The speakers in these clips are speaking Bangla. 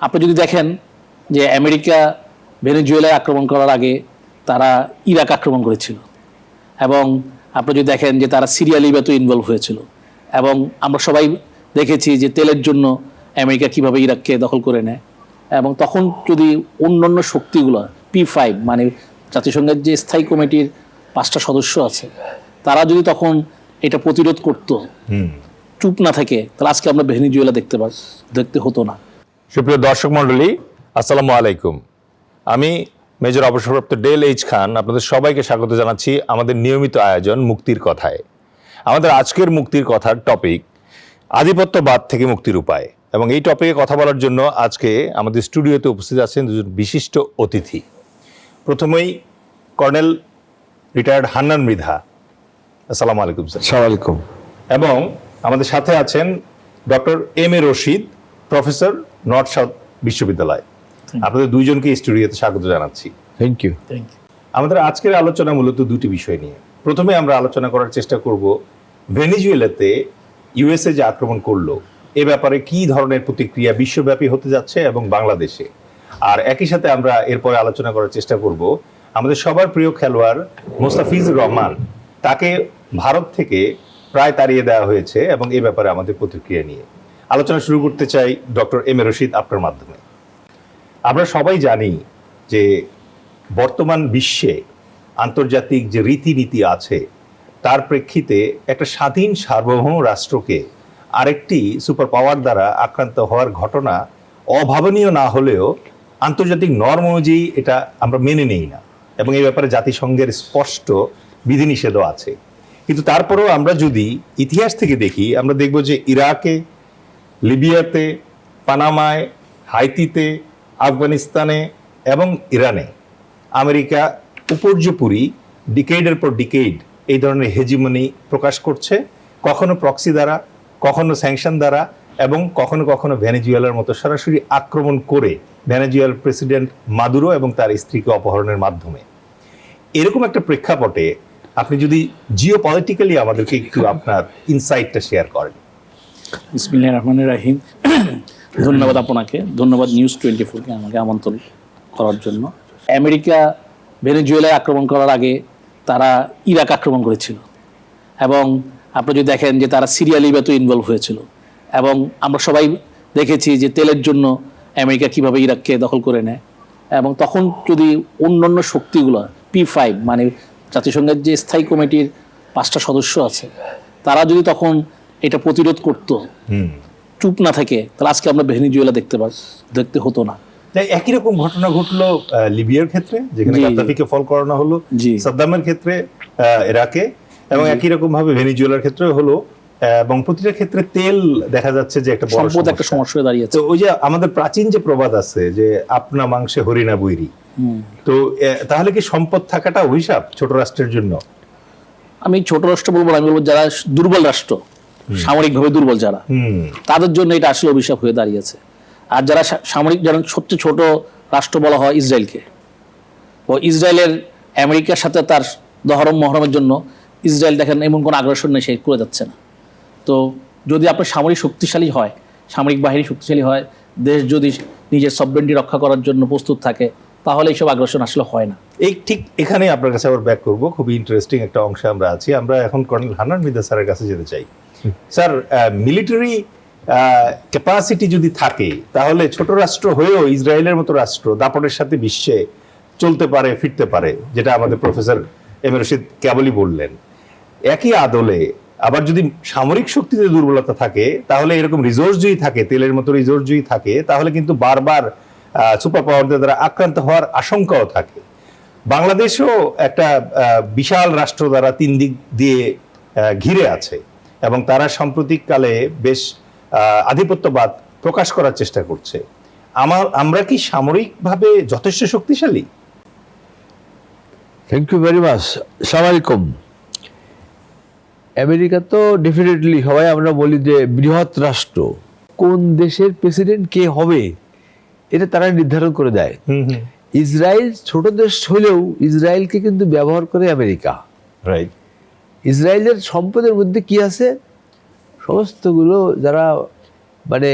আপনি যদি দেখেন যে আমেরিকা ভেনেজুয়েলায় আক্রমণ করার আগে তারা ইরাক আক্রমণ করেছিল, এবং আপনি যদি দেখেন যে তারা সিরিয়া লিবিয়াতে ইনভলভ হয়েছিল, এবং আমরা সবাই দেখেছি যে তেলের জন্য আমেরিকা কিভাবে ইরাককে দখল করে নেয়। এবং তখন যদি অন্যান্য শক্তিগুলো P5 মানে জাতিসংঘের যে স্থায়ী কমিটির 5টা সদস্য আছে, তারা যদি তখন এটা প্রতিরোধ করত, চুপ না থাকে, তাহলে আজকে আমরা ভেনেজুয়েলা দেখতে হতো না। সুপ্রিয় দর্শক মণ্ডলী, আসসালামু আলাইকুম। আমি মেজর অবসরপ্রাপ্ত ডেল এইচ খান আপনাদের সবাইকে স্বাগত জানাচ্ছি আমাদের নিয়মিত আয়োজন মুক্তির কথায়। আমাদের আজকের মুক্তির কথার টপিক আধিপত্যবাদ থেকে মুক্তির উপায়, এবং এই টপিকে কথা বলার জন্য আজকে আমাদের স্টুডিওতে উপস্থিত আছেন দুজন বিশিষ্ট অতিথি। প্রথমেই কর্নেল রিটায়ার্ড হান্নান মৃধা। আসসালামু আলাইকুম স্যার। আসসালামু আলাইকুম। এবং আমাদের সাথে আছেন doctor M.A. Rashid, professor, north south বিশ্ববিদ্যালয়। আপনাদের দুইজনকে স্টুডিওতে স্বাগত জানাচ্ছি। Thank you. আমাদের আজকের আলোচনা মূলত দুটি বিষয় নিয়ে। প্রথমে আমরা আলোচনা করার চেষ্টা করব ভেনেজুয়েলাতে ইউএসএ যে আক্রমণ করলো এ ব্যাপারে কি ধরনের প্রতিক্রিয়া বিশ্বব্যাপী হতে যাচ্ছে এবং বাংলাদেশে। আর একই সাথে আমরা এরপরে আলোচনা করার চেষ্টা করব আমাদের সবার প্রিয় খেলোয়াড় মোস্তাফিজুর রহমান, তাকে ভারত থেকে প্রায় তাড়িয়ে দেওয়া হয়েছে, এবং এই ব্যাপারে আমাদের প্রতিক্রিয়া নিয়ে আলোচনা শুরু করতে চাই ডক্টর M.A. রশিদ আপনার মাধ্যমে। আমরা সবাই জানি যে বর্তমান বিশ্বে আন্তর্জাতিক যে রীতিনীতি আছে তার প্রেক্ষিতে একটা স্বাধীন সার্বভৌম রাষ্ট্রকে আরেকটি সুপার পাওয়ার দ্বারা আক্রান্ত হওয়ার ঘটনা অভাবনীয় না হলেও আন্তর্জাতিক নর্ম অনুযায়ী এটা আমরা মেনে নেই না, এবং এই ব্যাপারে জাতিসংঘের স্পষ্ট বিধিনিষেধও আছে। কিন্তু তারপরেও আমরা যদি ইতিহাস থেকে দেখি, আমরা দেখব যে ইরাকে, লিবিয়াতে, পানামায়, হাইতিতে, আফগানিস্তানে এবং ইরানে আমেরিকা উপর্যুপরি ডিকেডের পর ডিকেড এই ধরনের হেজিমনি প্রকাশ করছে, কখনো প্রক্সি দ্বারা, কখনো স্যাংশন দ্বারা, এবং কখনো কখনো ভেনেজুয়েলার মতো সরাসরি আক্রমণ করে ভেনেজুয়েলার প্রেসিডেন্ট মাদুরো এবং তার স্ত্রীকে অপহরণের মাধ্যমে। এরকম একটা প্রেক্ষাপটে আপনি যদি জিও পলিটিক্যালি আমাদেরকে একটু আপনার ইনসাইটটা শেয়ার করেন। বিসমিল্লাহির রহমানির রহিম। ধন্যবাদ আপনাকে, ধন্যবাদ নিউজ 24কে আমাকে আমন্ত্রণ করার জন্য। আমেরিকা ভেনেজুয়েলায় আক্রমণ করার আগে তারা ইরাক আক্রমণ করেছিল, এবং আপনি যদি দেখেন যে তারা সিরিয়া লিবিয়াতে ইনভলভ হয়েছিল, এবং আমরা সবাই দেখেছি যে তেলের জন্য আমেরিকা কিভাবে ইরাককে দখল করে নেয়। এবং তখন যদি অন্যান্য শক্তিগুলো P5 মানে জাতিসংঘের যে স্থায়ী কমিটির 5টা সদস্য আছে, তারা যদি তখন এটা প্রতিরোধ করত, চুপ না থাকে, তাহলে আজকে আমরা ভেনেজুয়েলা দেখতে হতো না। একই রকম ঘটনা ঘটলো লিবিয়ার ক্ষেত্রে, যেখানে গাদ্দাফিকে ফল করানো হলো, সাদ্দামের ক্ষেত্রে ইরাকে, এবং একই রকম ভাবে ভেনেজুয়েলার ক্ষেত্রে হলো। এবং প্রতিটা ক্ষেত্রে তেল দেখা যাচ্ছে যে একটা বড় সমস্যা হয়ে দাঁড়িয়েছে। তো ওই যে আমাদের প্রাচীন যে প্রবাদ আছে যে আপনা মাংসে হরিণা বৈরী, তো তাহলে কি সম্পদ থাকাটা অভিশাপ ছোট রাষ্ট্রের জন্য? আমি ছোট রাষ্ট্র বলবো না, আমি বলবো যারা দুর্বল রাষ্ট্র, সামরিকভাবে দুর্বল যারা, তাদের জন্য এটা আসলে অভিশাপ হয়ে দাঁড়িয়েছে। আর যারা সামরিক, যারা সবচেয়ে ছোট রাষ্ট্র বলা হয় ইসরায়েলকে, ও ইসরায়েলের আমেরিকার সাথে তার দহরম মহরমের জন্য ইসরায়েল দেখেন এমন কোনো আগ্রাসন নেই, সে করে যাচ্ছে না। তো যদি আপনার সামরিক শক্তিশালী হয়, সামরিক বাহিনী শক্তিশালী হয়, দেশ যদি নিজের সবরেন্টি রক্ষা করার জন্য প্রস্তুত থাকে, তাহলে এইসব আগ্রাসন আসলে হয় না। এই ঠিক এখানে আপনার কাছে আবার ব্যাক করবো, খুবই ইন্টারেস্টিং একটা অংশে আমরা আছি। আমরা এখন কর্নেল হান্নান মৃধা স্যারের কাছে যেতে চাই। স্যার, মিলিটারি ক্যাপাসিটি যদি থাকে, তাহলে ছোট রাষ্ট্র হয়েও ইসরায়েলের মতো রাষ্ট্র দাপটের সাথে বিশ্বে চলতে পারে, ফিরতে পারে, যেটা আমাদের প্রফেসর M.A. রশিদ কেবলই বললেন। একই আদলে আবার যদি সামরিক শক্তিতে দুর্বলতা থাকে, তাহলে এরকম রিসোর্স যদি থাকে, তেলের মতো রিসোর্স যদি থাকে, তাহলে কিন্তু বারবার সুপার পাওয়ারদের দ্বারা আক্রান্ত হওয়ার আশঙ্কাও থাকে। বাংলাদেশও একটা বিশাল রাষ্ট্র দ্বারা 3 দিক দিয়ে ঘিরে আছে, এবং তারা সাম্প্রতিককালে বেশ আধিপত্যবাদ প্রকাশ করার চেষ্টা করছে। আমরা কি সামরিকভাবে যথেষ্ট শক্তিশালী? Thank you very much. আসসালামু আলাইকুম। আমেরিকা তো ডেফিনেটলি, সবাই আমরা বলি যে বৃহৎ রাষ্ট্র, কোন দেশের প্রেসিডেন্ট কে হবে এটা তারা নির্ধারণ করে দেয়। ইসরায়েল ছোট দেশ হলেও ইসরায়েলকে কিন্তু ব্যবহার করে আমেরিকা। রাইট। ইসরায়েলের সম্পদের মধ্যে কি আছে, সমস্তগুলো যারা মানে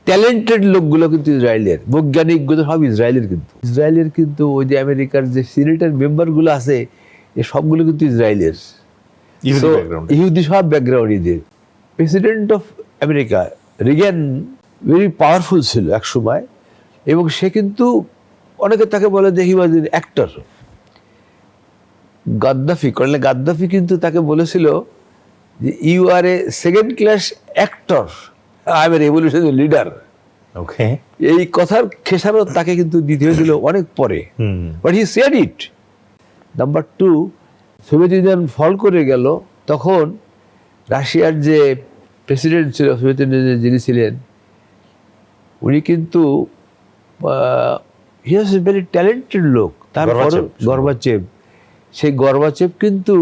ট্যালেন্টেড লোকগুলো কিন্তু ইসরায়েলের, বৈজ্ঞানিকগুলো সব ইসরায়েলের কিন্তু ওই যে আমেরিকার যে সিনেটের মেম্বারগুলো আছে এ সবগুলো কিন্তু ইসরায়েলের, ইহুদি So, background. ইহুদি সব ব্যাকগ্রাউন্ড এদের। President of America Regan very powerful ছিল এক সময়, এবং সে কিন্তু অনেকে তাকে বলে যে he was an actor. Colonel Gaddafi কিন্তু তাকে বলেছিল যে you are a second class actor, I am a revolutionary leader. Okay. এই কথার খেসারত তাকে কিন্তু দিতে হয়েছিল অনেক পরে, but he said it. Number two, Soviet Union fall করে গেল, তখন রাশিয়ার যে প্রেসিডেন্ট ছিল সোভিয়েত ইউনিয়নের যিনি ছিলেন, উনি কিন্তু হি ওয়াজ এ ভেরি ট্যালেন্টেড লোক। তারপর গর্বাচেভ, সেই গর্বাচেভ কিন্তু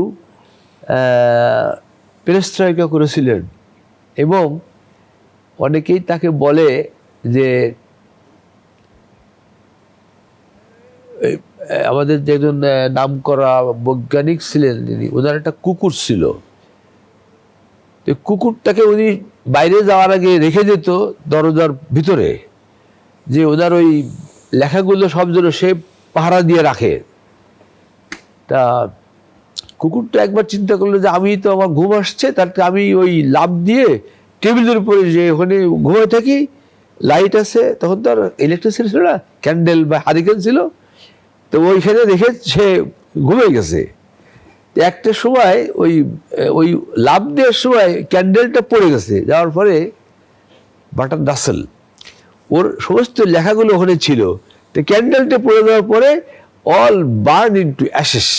পেরেস্ট্রয়কা করেছিলেন, এবং অনেকেই তাকে বলে যে আমাদের যে একজন নামকরা বৈজ্ঞানিক ছিলেন যিনি, ওনার একটা কুকুর ছিল, তো কুকুরটাকে উনি বাইরে যাওয়ার আগে রেখে যেত দরজার ভিতরে, যে ওনার ওই লেখাগুলো সব যেন সে পাহারা দিয়ে রাখে। তা কুকুরটা একবার চিন্তা করলো যে আমি তো আমার ঘুম আসছে, তার আমি ওই লাফ দিয়ে টেবিলের উপরে যে ওখানে ঘুমিয়ে থাকি, লাইট আছে, তখন তো আর ইলেকট্রিসিটি ছিল না, ক্যান্ডেল বা হারিকেন ছিল, তো ওইখানে রেখে সে ঘুমিয়ে গেছে। একটা সময় ওই ওই লাফ দেওয়ার সময় ক্যান্ডেলটা পড়ে গেছে, যাওয়ার পরে বাটার রাসেল ওর সমস্ত লেখাগুলো ওখানে ছিল, তো ক্যান্ডেলটা পড়ে যাওয়ার পরে অল বার্ন ইনটু অ্যাশেস।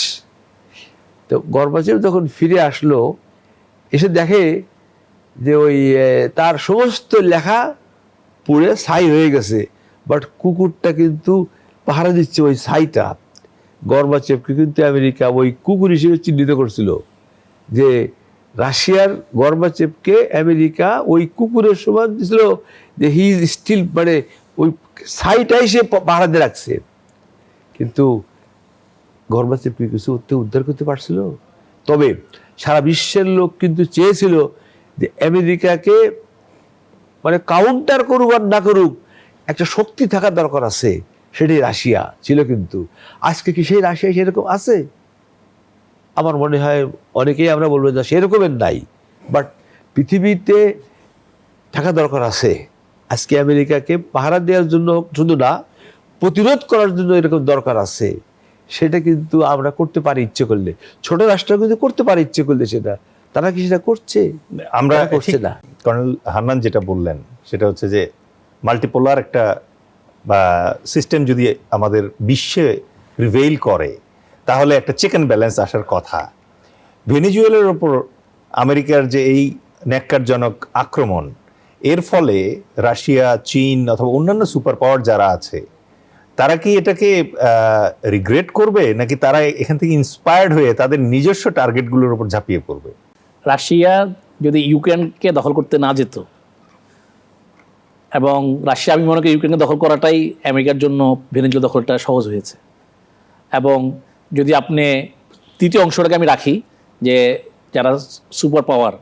তো গর্বাচেভ যখন ফিরে আসলো, এসে দেখে যে ওই তার সমস্ত লেখা পুড়ে ছাই হয়ে গেছে, বাট কুকুরটা কিন্তু পাহারা দিচ্ছে ওই ছাইটা। গর্বাচেভকে কিন্তু আমেরিকা ওই কুকুর হিসেবে চিহ্নিত করছিল, যে রাশিয়ার গর্বাচেভকে আমেরিকা ওই কুকুরের সমান দিছিল, যে হি ইজ স্টিল, মানে ওই ছাইটাই সে পাহারা দিয়ে রাখছে। কিন্তু গর্বাচেভকে কিছু উদ্ধার করতে পারছিল। তবে সারা বিশ্বের লোক কিন্তু চেয়েছিল যে আমেরিকাকে মানে কাউন্টার করুক আর না করুক, একটা শক্তি থাকার দরকার আছে, সেটাই রাশিয়া ছিল। কিন্তু আজকে কি সেই রাশিয়া সেরকম আছে? আমার মনে হয় অনেকেই আমরা বলবো যে সেরকমের নাই, বাট পৃথিবীতে থাকা দরকার আছে। আজকে আমেরিকাকে পাহারা দেওয়ার জন্য শুধু না, প্রতিরোধ করার জন্য এরকম দরকার আছে। সেটা কিন্তু আমরা করতে পারি ইচ্ছে করলে, ছোট রাষ্ট্র কিন্তু করতে পারে ইচ্ছে করলে। সেটা তারা কি সেটা করছে? আমরা করছে না। কর্নেল হান্নান যেটা বললেন সেটা হচ্ছে যে মাল্টিপোলার একটা বা সিস্টেম যদি আমাদের বিশ্বে প্রিভেইল করে, তাহলে একটা চেক অ্যান্ড ব্যালেন্স আসার কথা। ভেনেজুয়েলার ওপর আমেরিকার যে এই ন্যাক্কারজনক আক্রমণ, এর ফলে রাশিয়া, চীন অথবা অন্যান্য সুপার পাওয়ার যারা আছে, তারা কি এটাকে রিগ্রেট করবে, নাকি তারা এখান থেকে ইন্সপায়ার্ড হয়ে তাদের নিজস্ব টার্গেটগুলোর উপর ঝাঁপিয়ে পড়বে? রাশিয়া যদি ইউক্রেনকে দখল করতে না যেত, এবং রাশিয়া, আমি মনে করি ইউক্রেনকে দখল করাটাই আমেরিকার জন্য ভেনেজুয়েলা দখলটা সহজ হয়েছে। এবং যদি আপনি তৃতীয় অংশটাকে আমি রাখি, যে যারা সুপার পাওয়ার,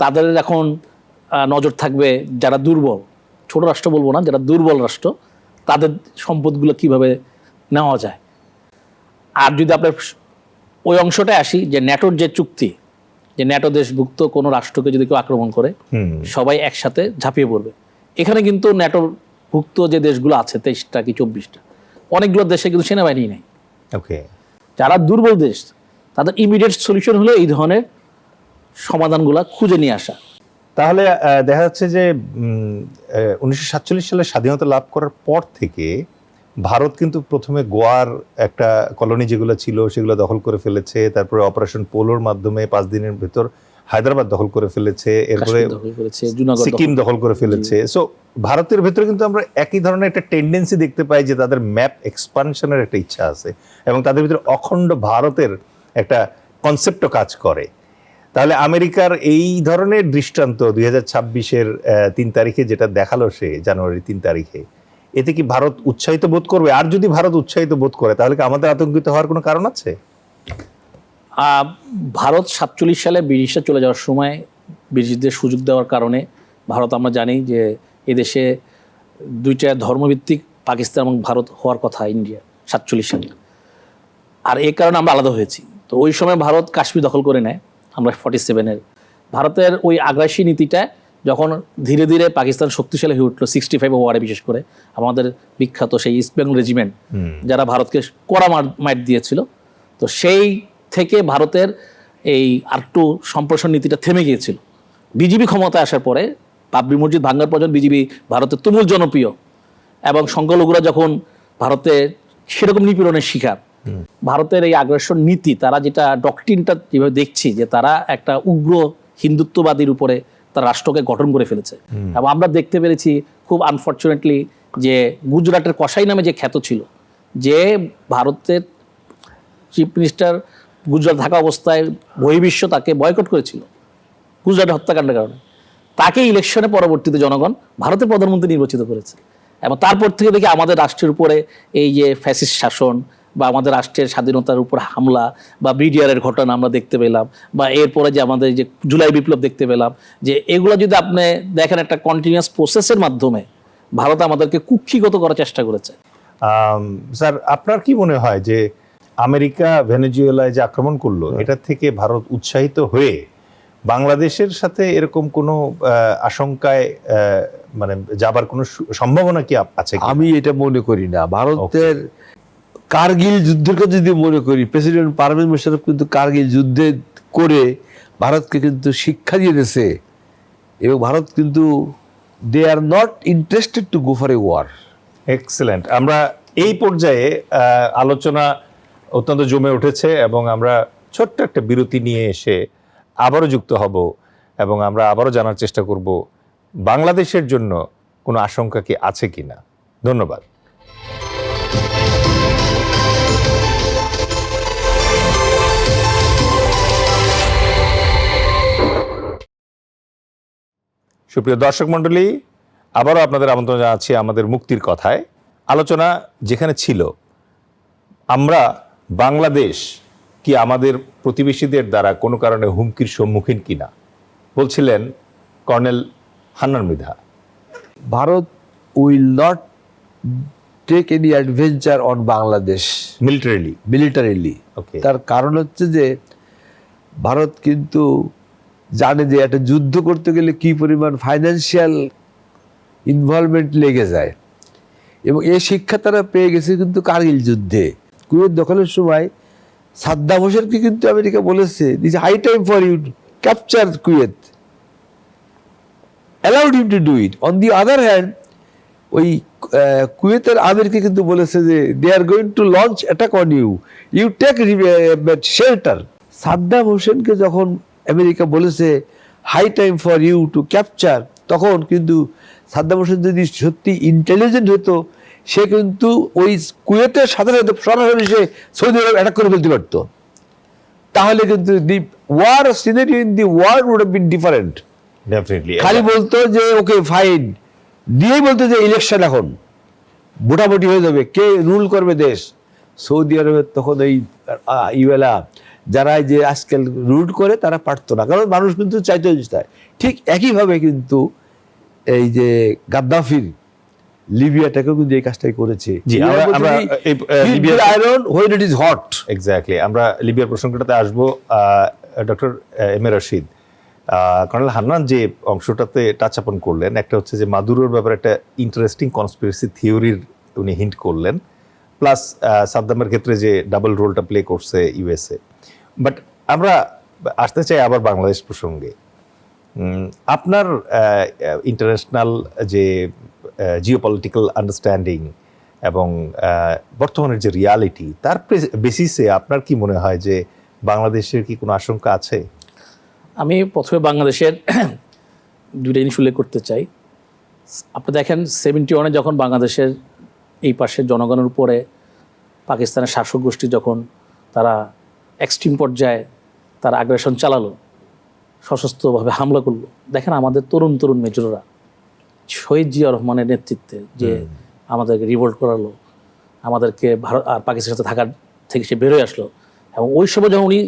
তাদের এখন নজর থাকবে যারা দুর্বল, ছোট রাষ্ট্র বলবো না, যারা দুর্বল রাষ্ট্র, তাদের সম্পদগুলো কিভাবে নেওয়া যায়। আর যদি আপনার ওই অংশটায় আসি, যে ন্যাটোর যে চুক্তি, যে ন্যাটো দেশভুক্ত কোনো রাষ্ট্রকে যদি কেউ আক্রমণ করে, সবাই একসাথে ঝাঁপিয়ে পড়বে। এখানে কিন্তু ন্যাটোর ভুক্ত যে দেশগুলো আছে 23টা কি 24টা, অনেকগুলো দেশে কিন্তু সেনাবাহিনী নেই। ওকে। যারা দুর্বল দেশ, তাদের ইমিডিয়েট সলিউশন হলো এই ধরনের সমাধানগুলো খুঁজে নিয়ে আসা। তাহলে দেখা যাচ্ছে যে 1947 সালে স্বাধীনতা লাভ করার পর থেকে ভারত কিন্তু প্রথমে গোয়ার একটা কলোনি যেগুলো ছিল সেগুলো দখল করে ফেলেছে, তারপরে অপারেশন পোলোর মাধ্যমে 5 দিনের ভেতর হায়দ্রাবাদ দখল করে ফেলেছে, এরপরে সিকিম দখল করে ফেলেছে। সো ভারতের ভেতরে কিন্তু আমরা একই ধরনের একটা টেন্ডেন্সি দেখতে পাই, যে তাদের ম্যাপ এক্সপানশনের একটা ইচ্ছা আছে, এবং তাদের ভিতরে অখণ্ড ভারতের একটা কনসেপ্টও কাজ করে। তাহলে আমেরিকার এই ধরনের দৃষ্টান্ত 2026-এর 3 তারিখে যেটা দেখালো, সে জানুয়ারি 3 তারিখে, এতে কি ভারত উৎসাহিত বোধ করবে? আর যদি ভারত উৎসাহিত বোধ করে, তাহলে কি আমাদের আতঙ্কিত হওয়ার কোনো কারণ আছে? ভারত 47 সালে ব্রিটিশরা চলে যাওয়ার সময় ব্রিটিশদের সুযোগ দেওয়ার কারণে ভারত, আমরা জানি যে এদেশে দুইটা ধর্মভিত্তিক পাকিস্তান এবং ভারত হওয়ার কথা ইন্ডিয়া 47 সালে, আর এই কারণে আমরা আলাদা হয়েছি। তো ওই সময় ভারত কাশ্মীর দখল করে নেয়, আমরা 47-এর ভারতের ওই আগ্রাসী নীতিটা যখন ধীরে ধীরে পাকিস্তান শক্তিশালী হয়ে উঠলো 65 ওয়ারে, বিশেষ করে আমাদের বিখ্যাত সেই ইস্ট বেঙ্গল রেজিমেন্ট যারা ভারতকে কড়া মাইট দিয়েছিল, তো সেই থেকে ভারতের এই আরেকটু সম্প্রসারণ নীতিটা থেমে গিয়েছিল। বিজেপি ক্ষমতায় আসার পরে বাবরি মসজিদ ভাঙার পর বিজেপি ভারতে তুমুল জনপ্রিয়, এবং সংখ্যালঘুরা যখন ভারতে সেরকম নিপীড়নের শিকার, ভারতের এই আগ্রাসন নীতি, তারা যেটা ডক্ট্রিনটা যেভাবে দেখছি যে তারা একটা উগ্র হিন্দুত্ববাদীর উপরে তার রাষ্ট্রকে গঠন করে ফেলেছে। এবং আমরা দেখতে পেরেছি খুব আনফর্চুনেটলি যে গুজরাটের কসাই নামে যে খ্যাত ছিল, যে ভারতের চিফ মিনিস্টার গুজরাট থাকা অবস্থায় বহির্বিশ্ব তাকে বয়কট করেছিল গুজরাট হত্যাকাণ্ডের কারণে, তাকে ইলেকশনে পরবর্তীতে জনগণ ভারতের প্রধানমন্ত্রী নির্বাচিত করেছে। এবং তারপর থেকে দেখি আমাদের রাষ্ট্রের উপরে এই যে ফ্যাসিস্ট শাসন বা আমাদের রাষ্ট্রের স্বাধীনতার উপর হামলা বা বিডিআরের ঘটনা আমরা দেখতে পেলাম, বা এরপরে যে আমাদের যে জুলাই বিপ্লব দেখতে পেলাম, যে এগুলো যদি আপনি দেখেন একটা কন্টিনিউয়াস প্রসেসের মাধ্যমে ভারত আমাদেরকে কুক্ষিগত করার চেষ্টা করেছে। স্যার, আপনার কি মনে হয় যে আমেরিকা ভেনেজুয়েলায় যে আক্রমণ করলো, এটা থেকে ভারত উৎসাহিত হয়ে বাংলাদেশের সাথে এরকম কোনো আশঙ্কায় মানে যাবার কোনো সম্ভাবনা কি আছে? আমি এটা মনে করি না। ভারতের কার্গিল যুদ্ধের কথা যদি মনে করি, প্রেসিডেন্ট পারভেজ মোশাররফ কিন্তু কার্গিল যুদ্ধে করে ভারতকে কিন্তু শিক্ষা দিয়ে দিয়েছে, এবং ভারত কিন্তু they are not interested to go for a war. Excellent. আমরা এই পর্যায়ে আলোচনা অত্যন্ত জমে উঠেছে, এবং আমরা ছোট্ট একটা বিরতি নিয়ে এসে আবারও যুক্ত হব, এবং আমরা আবারও জানার চেষ্টা করব বাংলাদেশের জন্য কোনো আশঙ্কা কি আছে কিনা। ধন্যবাদ। সুপ্রিয় দর্শক মণ্ডলী, আবারও আপনাদের আমন্ত্রণ জানাচ্ছি আমাদের মুক্তির কথায়। আলোচনা যেখানে ছিল, আমরা বাংলাদেশ কি আমাদের প্রতিবেশীদের দ্বারা কোনো কারণে হুমকির সম্মুখীন কিনা বলছিলেন colonel Hannan Mridha. Bharat will not take any adventure on Bangladesh militarily. Okay. তার কারণ হচ্ছে যে ভারত কিন্তু জানে যে একটা যুদ্ধ করতে গেলে কি পরিমাণ ফাইন্যান্সিয়াল ইনভলভমেন্ট লেগে যায়, এবং এই শিক্ষা তারা পেয়ে গেছে কিন্তু কার্গিল যুদ্ধে। কুয়েত দখলের সময় সাদ্দাম হোসেনকে কিন্তু আমেরিকা বলেছে, this high time for you capture Kuwait, allowed him to do it. On the other hand, ওই কুয়েতের আমিরকে কিন্তু বলেছে যে they are going to launch attack on you, you take shelter. Saddam হোসেনকে যখন আমেরিকা বলেছে high time for you to capture, তখন কিন্তু সাদ্দাম হোসেন যদি সত্যি ইন্টেলিজেন্ট হতো, সে কিন্তু ওই কুয়েতের সাথে সাথে সরাসরি সে সৌদি আরব অ্যাটাক করে ফেলতে পারত। তাহলে কিন্তু the war scenario in the world would have been different. Definitely. খালি বলতো যে ওকে ফাইন দিয়েই বলতো যে ইলেকশন এখন ভোটাভুটি হয়ে যাবে, কে রুল করবে দেশ। সৌদি আরবের তখন ওই ইউএলা যারা যে আজকাল রুল করে তারা পারতো না, কারণ মানুষ কিন্তু চাইতে চায়। ঠিক একইভাবে কিন্তু এই যে গাদ্দাফির লিবিয়াটাকেও কিন্তু এই কাজটাই করেছে। Iron when it is hot. Exactly. আমরা লিবিয়ার প্রসঙ্গটাতে আসবো। Doctor M A Rashid, colonel Hannan যে অংশটাতে টাচ আপন করলেন, একটা হচ্ছে যে মাদুরোর ব্যাপারে একটা ইন্টারেস্টিং কনস্পিরেসি থিওরির উনি হিন্ট করলেন, প্লাস সাদ্দামের ক্ষেত্রে যে ডাবল রোলটা প্লে করছে ইউএসএ। বাট আমরা আসতে চাই আবার বাংলাদেশ প্রসঙ্গে। আপনার ইন্টারন্যাশনাল যে জিওপলিটিক্যাল আন্ডারস্ট্যান্ডিং এবং বর্তমানের যে রিয়ালিটি, তার বেসিসে আপনার কি মনে হয় যে বাংলাদেশের কি কোনো আশঙ্কা আছে? আমি প্রথমে বাংলাদেশের দুইটা জিনিস উল্লেখ করতে চাই। আপনি দেখেন 71-এ যখন বাংলাদেশের এই পাশের জনগণের উপরে পাকিস্তানের শাসক গোষ্ঠী যখন তারা এক্সট্রিম পর্যায়ে তারা আগ্রাসন চালালো, সশস্ত্রভাবে হামলা করলো, দেখেন আমাদের তরুণ তরুণ মেজররা শহীদ জিয়া রহমানের নেতৃত্বে যে আমাদেরকে রিভোল্ট করালো, আমাদেরকে ভারত আর পাকিস্তানের সাথে থাকার থেকে সে বেরোয় আসলো, এবং ওই সময় যখন উনি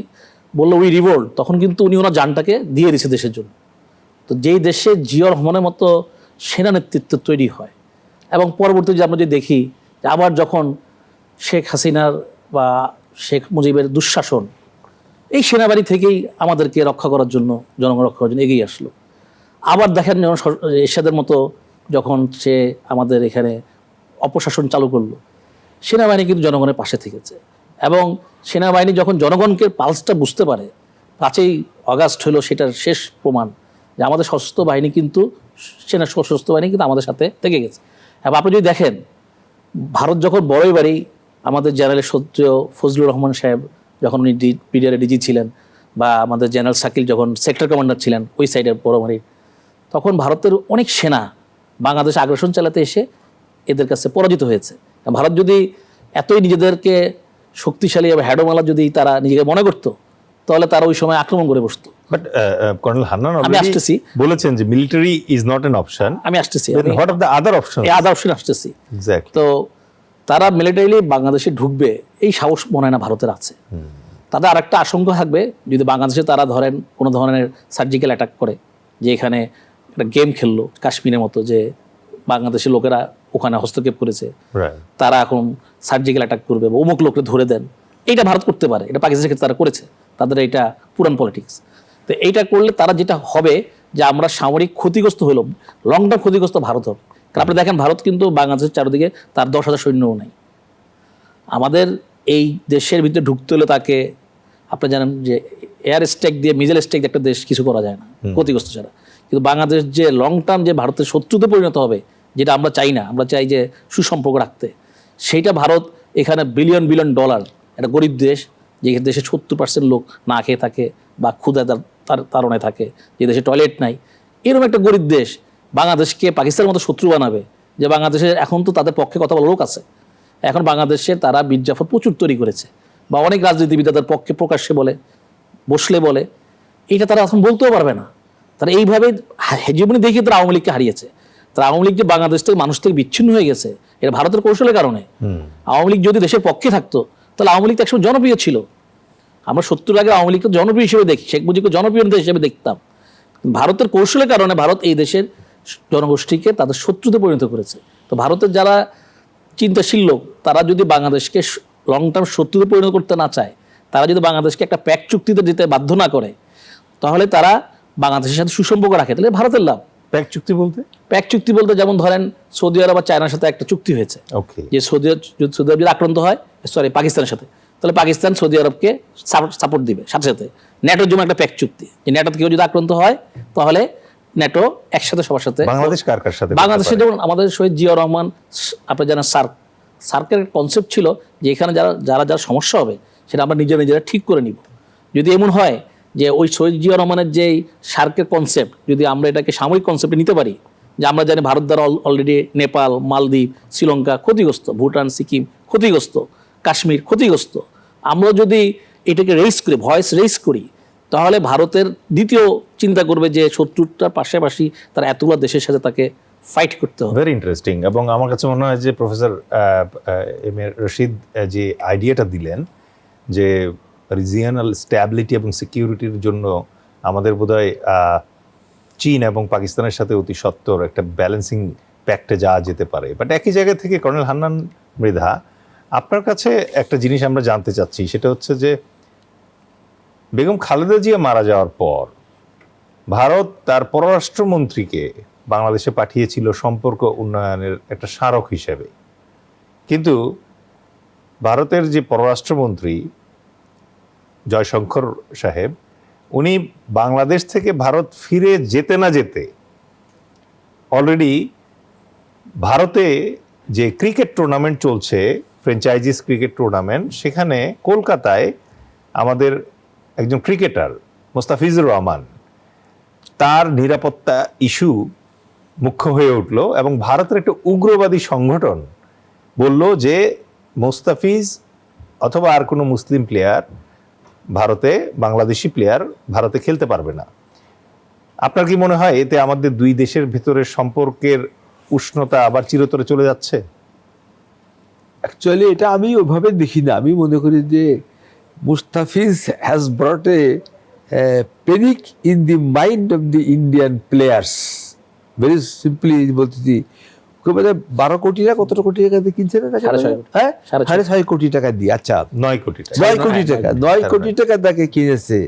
বললো উই রিভোল্ট, তখন কিন্তু উনি ওনার জানটাকে দিয়ে দিয়েছে দেশের জন্য। তো যেই দেশে জিয়া রহমানের মতো সেনা নেতৃত্ব তৈরি হয়। এবং পরবর্তীতে যে আমরা যদি দেখি যে আবার যখন শেখ হাসিনার বা শেখ মুজিবের দুঃশাসন, এই সেনাবাহিনী থেকেই আমাদেরকে রক্ষা করার জন্য, জনগণ রক্ষা করার জন্য এগিয়ে আসলো। আবার দেখেন যখন এরশাদের মতো যখন সে আমাদের এখানে অপশাসন চালু করলো, সেনাবাহিনী কিন্তু জনগণের পাশে থেকেছে। এবং সেনাবাহিনী যখন জনগণকে পালসটা বুঝতে পারে, 5ই আগস্ট হলো সেটার শেষ প্রমাণ যে আমাদের সশস্ত্র বাহিনী কিন্তু, সশস্ত্র বাহিনী কিন্তু আমাদের সাথে থেকে গেছে। এবং আপনি যদি দেখেন, ভারত যখন বড়ই বাড়ি আমাদের জেনারেল সত্ত্বেও ফজলুর রহমান সাহেব যখন উনি পিডিআর ডিজি ছিলেন, বা আমাদের জেনারেল শাকিল যখন সেক্টর কমান্ডার ছিলেন ওই সাইডের বড়বাড়ির, তখন ভারতের অনেক সেনা বাংলাদেশে আগ্রাসন চালাতে এসে এদের কাছে পরাজিত হয়েছে। ভারত যদি এতই নিজেদেরকে শক্তিশালী এবং হ্যাডোমালা যদি তারা নিজেকে মনে করতো, তাহলে তারা ওই সময় আক্রমণ করে বসতো। বাট কর্নেল হান্নান আমি আসতেছি, বলেছেন যে military is not an option. আমি আসতেছি, what of the other option? এই আদার অপশন আসতেছি। এক্স্যাক্টলি। তো তারা মিলিটারিলি বাংলাদেশে ঢুকবে এই সাহস মনে হয় না ভারতের আছে। তাদের আরেকটা আশঙ্কা থাকবে, যদি বাংলাদেশে তারা ধরেন কোনো ধরনের সার্জিক্যাল অ্যাটাক করে, যে এখানে একটা গেম খেললো কাশ্মীরের মতো, যে বাংলাদেশের লোকেরা ওখানে হস্তক্ষেপ করেছে, তারা এখন সার্জিক্যাল অ্যাটাক করবে বা অমুক লোককে ধরে দেন, এইটা ভারত করতে পারে। এটা পাকিস্তানের ক্ষেত্রে তারা করেছে, তাদের এটা পুরান পলিটিক্স। তো এইটা করলে তারা যেটা হবে যে আমরা সামরিক ক্ষতিগ্রস্ত হলো, লং টার্ম ক্ষতিগ্রস্ত ভারত হবে। কারণ আপনি দেখেন ভারত কিন্তু বাংলাদেশের চারদিকে তার 10,000 সৈন্যও নেই। আমাদের এই দেশের ভিতরে ঢুকতে হলে তাকে, আপনি জানেন যে এয়ার স্ট্রাইক দিয়ে, মিসাইল স্ট্রাইক দিয়ে একটা দেশ কিছু করা যায় না ক্ষতিগ্রস্ত ছাড়া। কিন্তু বাংলাদেশ যে লং টার্ম যে ভারতের শত্রুতে পরিণত হবে, যেটা আমরা চাই না, আমরা চাই যে সুসম্পর্ক রাখতে, সেইটা ভারত এখানে বিলিয়ন বিলিয়ন ডলার, একটা গরিব দেশ, যে দেশে 70% লোক না খেয়ে থাকে বা ক্ষুধায় তাড়নায় থাকে, যে দেশে টয়লেট নাই, এরকম একটা গরিব দেশ বাংলাদেশকে পাকিস্তানের মতো শত্রু বানাবে, যে বাংলাদেশের এখন তো তাদের পক্ষে কথা বলার লোক আছে। এখন বাংলাদেশে তারা বীর জাফর প্রচুর তৈরি করেছে, বা অনেক রাজনীতিবিদ তাদের পক্ষে প্রকাশ্যে বলে, বসলে বলে, এইটা তারা এখন বলতেও পারবে না। তারা এইভাবে হেজিমনি দেখিয়ে তারা আওয়ামী লীগকে হারিয়েছে। তারা আওয়ামী লীগ যে বাংলাদেশ থেকে মানুষ থেকে বিচ্ছিন্ন হয়ে গেছে, এটা ভারতের কৌশলের কারণে। আওয়ামী লীগ যদি দেশের পক্ষে থাকতো, তাহলে আওয়ামী লীগ একসময় জনপ্রিয় ছিল। আমরা 70 আগে আওয়ামী লীগকে জনপ্রিয় হিসেবে দেখি, শেখ মুজিবকে জনপ্রিয় নেতা হিসেবে দেখতাম। ভারতের কৌশলের কারণে ভারত এই দেশের জনগোষ্ঠীকে তাদের শত্রুতে পরিণত করেছে। তো ভারতের যারা চিন্তাশীল লোক, তারা যদি বাংলাদেশকে লং টার্ম শত্রুতে পরিণত করতে না চায়, তারা যদি বাংলাদেশকে একটা প্যাক চুক্তিতে যেতে বাধ্য না করে, তাহলে তারা বাংলাদেশের সাথে সুসম্পর্ক রাখে, তাহলে ভারতের লাভ। প্যাক চুক্তি বলতে? প্যাক চুক্তি বলতে যেমন ধরেন সৌদি আরব বা চায়নার সাথে একটা চুক্তি হয়েছে, যে সৌদি আরব যদি আক্রান্ত হয়, পাকিস্তানের সাথে, তাহলে পাকিস্তান সৌদি আরবকে সাপোর্ট দিবে। সাথে সাথে ন্যাটোর জন্য একটা প্যাক চুক্তি, যে ন্যাটোতে কেউ যদি আক্রান্ত হয়, তাহলে ন্যাটো একসাথে সবার সাথে। বাংলাদেশ কার কার সাথে? বাংলাদেশে যেমন আমাদের শহীদ জিয়াউর রহমান, আপনি জানেন সার্কের কনসেপ্ট ছিল যে এখানে যারা সমস্যা হবে সেটা আমরা নিজেরা ঠিক করে নিব। যদি এমন হয় যে ওই শহীদ জিয়াউর রহমানের যে সার্কের কনসেপ্ট, যদি আমরা এটাকে সামরিক কনসেপ্টে নিতে পারি, যে আমরা জানি ভারত দ্বারা অলরেডি নেপাল, মালদ্বীপ, শ্রীলঙ্কা ক্ষতিগ্রস্ত, ভুটান, সিকিম ক্ষতিগ্রস্ত, কাশ্মীর ক্ষতিগ্রস্ত, আমরা যদি এটাকে ভয়েস রেইজ করি, তাহলে ভারতের দ্বিতীয় চিন্তা করবে যে শত্রুটার পাশাপাশি তার এতগুলো দেশের সাথে তাকে ফাইট করতে হবে। Very interesting. এবং আমার কাছে মনে হয় যে প্রফেসর এম এ রশিদ যে আইডিয়াটা দিলেন, যে রিজিয়নাল স্ট্যাবিলিটি এবং সিকিউরিটির জন্য আমাদের বোধহয় চীন এবং পাকিস্তানের সাথে অতি সত্বর একটা ব্যালেন্সিং প্যাক্টে যাওয়া যেতে পারে। বাট একই জায়গা থেকে কর্নেল হান্নান মৃধা, আপনার কাছে একটা জিনিস আমরা জানতে চাচ্ছি, সেটা হচ্ছে যে বেগম খালেদা জিয়া মারা যাওয়ার পর ভারত তার পররাষ্ট্রমন্ত্রীকে বাংলাদেশে পাঠিয়েছিল সম্পর্ক উন্নয়নের একটা স্মারক হিসেবে, কিন্তু ভারতের যে পররাষ্ট্রমন্ত্রী জয়শঙ্কর সাহেব, উনি বাংলাদেশ থেকে ভারত ফিরে যেতে না যেতে অলরেডি ভারতে যে ক্রিকেট টুর্নামেন্ট চলছে, ফ্র্যাঞ্চাইজিস ক্রিকেট টুর্নামেন্ট, সেখানে কলকাতায় আমাদের একজন ক্রিকেটার মোস্তাফিজুর রহমান, তার নিরাপত্তা ইস্যু মুখ্য হয়ে উঠল, এবং ভারতের একটা উগ্রবাদী সংগঠন বলল যে মোস্তাফিজ অথবা আর কোনো মুসলিম প্লেয়ার ভারতে, বাংলাদেশি প্লেয়ার ভারতে খেলতে পারবে না। আপনার কি মনে হয় এতে আমাদের দুই দেশের ভিতরের সম্পর্কের উষ্ণতা আবার চিরতরে চলে যাচ্ছে? অ্যাকচুয়ালি এটা আমি ওইভাবে দেখি না। আমি মনে করি যে Mustafiz has brought A panic in the mind of the Indian players, very simply বলতেছি, 12 কোটি না কতটা কোটি টাকা দিয়ে কিনছে না তাকে? হ্যাঁ, 6.5 কোটি টাকা দিয়ে। আচ্ছা, 9 কোটি টাকা। 9 কোটি টাকা, 9 কোটি টাকা তাকে কিনেছে।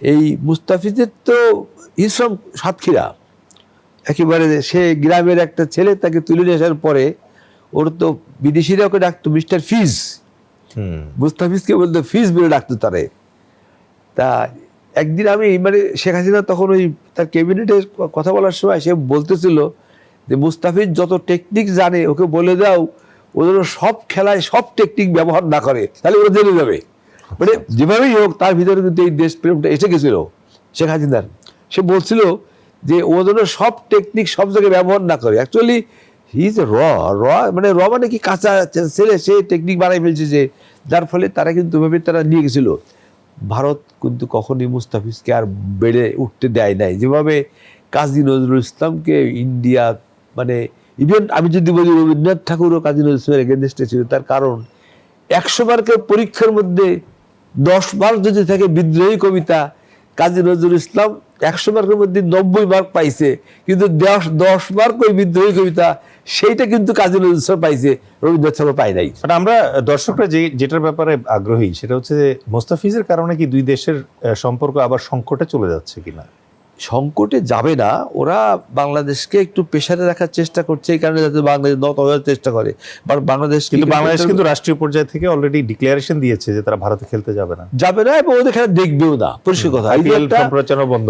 এই মুস্তাফিজের তো ইসলাম সাতক্ষীরা, একেবারে সে গ্রামের একটা ছেলে, তাকে তুলে নিয়ে আসার পরে ওর তো বিদেশিরা ওকে ডাকতো মিস্টার ফিজ, মুস্তাফিজকে বলতো ফিজ বলে ডাকতো তারে। তা একদিন আমি মানে শেখ হাসিনা তখন ওই তার ক্যাবিনেটে কথা বলার সময় সে বলতেছিল যে মুস্তাফিজ যত টেকনিক জানে ওকে বলে দাও ওদের সব খেলায় সব টেকনিক ব্যবহার না করে, তাহলে ওরা জেনে যাবে। মানে যেভাবেই হোক তার ভিতরে কিন্তু এই দেশপ্রেমটা এসে গেছিল শেখ হাসিনার। সে বলছিল যে ওদের সব টেকনিক সব জায়গায় ব্যবহার না করে। অ্যাকচুয়ালি হি ইজ র মানে কি কাঁচা ছেলে, সে টেকনিক বানাই ফেলছে যে, যার ফলে তারা কিন্তু ওইভাবে তারা নিয়ে গেছিল। ভারত কিন্তু কখনই মুস্তাফিজকে আর বেড়ে উঠতে দেয় নাই, যেভাবে কাজী নজরুল ইসলামকে ইন্ডিয়া, মানে ইভেন আমি যদি বলি রবীন্দ্রনাথ ঠাকুরও কাজী নজরুল ইসলামের এগেনস্টে ছিল। তার কারণ 100 মার্কের পরীক্ষার মধ্যে 10 মার্ক যদি থাকে বিদ্রোহী কবিতা, কাজী নজরুল ইসলাম 100 মার্কের মধ্যে 90 মার্ক পাইছে, কিন্তু 10 মার্ক ওই বিদ্রোহী কবিতা, সেইটা কিন্তু কাজী নজরুল ইসলাম পাইছে, রবীন্দ্রনাথ ঠাকুর পায় নাই। বাট আমরা দর্শকরা যেটার ব্যাপারে আগ্রহী সেটা হচ্ছে যে মোস্তাফিজের কারণে কি দুই দেশের সম্পর্ক আবার সংকটে চলে যাচ্ছে কিনা? সংকটে যাবে না, ওরা বাংলাদেশকে একটু প্রেসারে রাখার চেষ্টা করছে, এই কারণে যাতে বাংলাদেশ নত হওয়ার চেষ্টা করে। বাট বাংলাদেশ কিন্তু রাষ্ট্রীয় পর্যায় থেকে অলরেডি ডিক্লারেশন দিয়েছে যে তারা ভারতে খেলতে যাবে না, এবং ওদের খেলা দেখবেও না, পরিষ্কার কথা। সম্প্রচারও বন্ধ।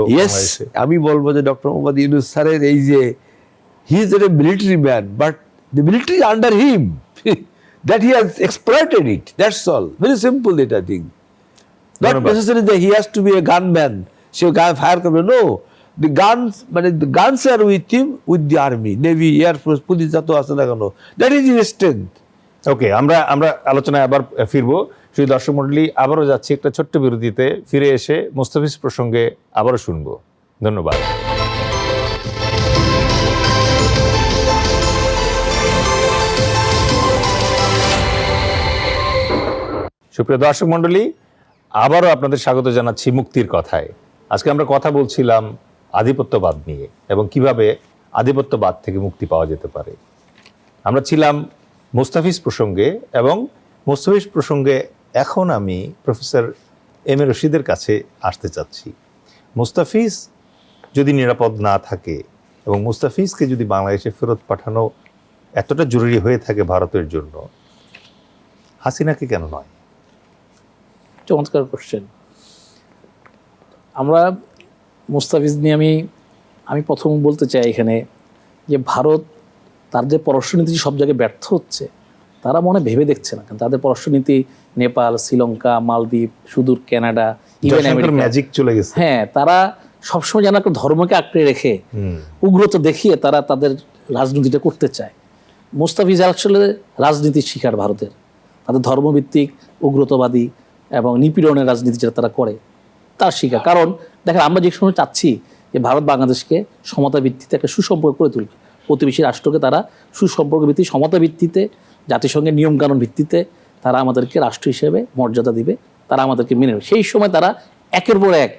আমি বলবো যে ডক্টর মোহাম্মদ ইউনূস স্যারের এই যে he is a military man, but the military under him, that he has exploited it, that's all, very simple it I think. Not necessary that he has to be a gunman, সে গান ফায়ার করবে, নো, the guns, মানে the guns are with him, with the army, navy, air force, police যত আছে না কেন, that is his strength. ওকে, আমরা আলোচনায় আবার ফিরবো। সেই দর্শক মণ্ডলী, আবারও যাচ্ছি একটা ছোট্ট বিরতিতে, ফিরে এসে মুস্তাফিজ প্রসঙ্গে আবারও শুনবো। ধন্যবাদ। সুপ্রিয় দর্শক মণ্ডলী, আবারও আপনাদের স্বাগত জানাচ্ছি মুক্তির কথায়। আজকে আমরা কথা বলছিলাম আধিপত্যবাদ নিয়ে এবং কিভাবে আধিপত্যবাদ থেকে মুক্তি পাওয়া যেতে পারে। আমরা ছিলাম মুস্তাফিজ প্রসঙ্গে, এবং মুস্তাফিজ প্রসঙ্গে এখন আমি প্রফেসর এম এ রশিদের কাছে আসতে চাচ্ছি। মুস্তাফিজ যদি নিরাপদ না থাকে এবং মুস্তাফিজকে যদি বাংলাদেশে ফেরত পাঠানো এতটা জরুরি হয়ে থাকে ভারতের জন্য, হাসিনাকে কেন নয়? চমৎকার কোশ্চেন। আমরা মুস্তাফিজ নিয়ে আমি প্রথম বলতে চাই এখানে যে ভারত তার যে পররাষ্ট্রনীতি সব জায়গায় ব্যর্থ হচ্ছে, তারা মনে ভেবে দেখছে না। কারণ তাদের পররাষ্ট্রনীতি নেপাল, শ্রীলঙ্কা, মালদ্বীপ, সুদূর কানাডা, ইভেন আমেরিকা, ম্যাজিক চলে গেছে। হ্যাঁ, তারা সবসময় যেন একটা ধর্মকে আঁকড়ে রেখে উগ্রতা দেখিয়ে তারা তাদের রাজনীতিটা করতে চায়। মুস্তাফিজ আসলে রাজনীতির শিকার ভারতের, তাদের ধর্মভিত্তিক উগ্রতাবাদী এবং নিপীড়নের রাজনীতি যেটা তারা করে তার শিকার। কারণ দেখেন, আমরা যে সময় চাচ্ছি যে ভারত বাংলাদেশকে সমতা ভিত্তিতে একটা সুসম্পর্ক করে তুলবে, প্রতিবেশী রাষ্ট্রকে তারা সুসম্পর্ক ভিত্তিক সমতা ভিত্তিতে, জাতিসংঘের নিয়মকানুন ভিত্তিতে তারা আমাদেরকে রাষ্ট্র হিসেবে মর্যাদা দিবে, তারা আমাদেরকে মেনে নেবে। সেই সময় তারা একের পর এক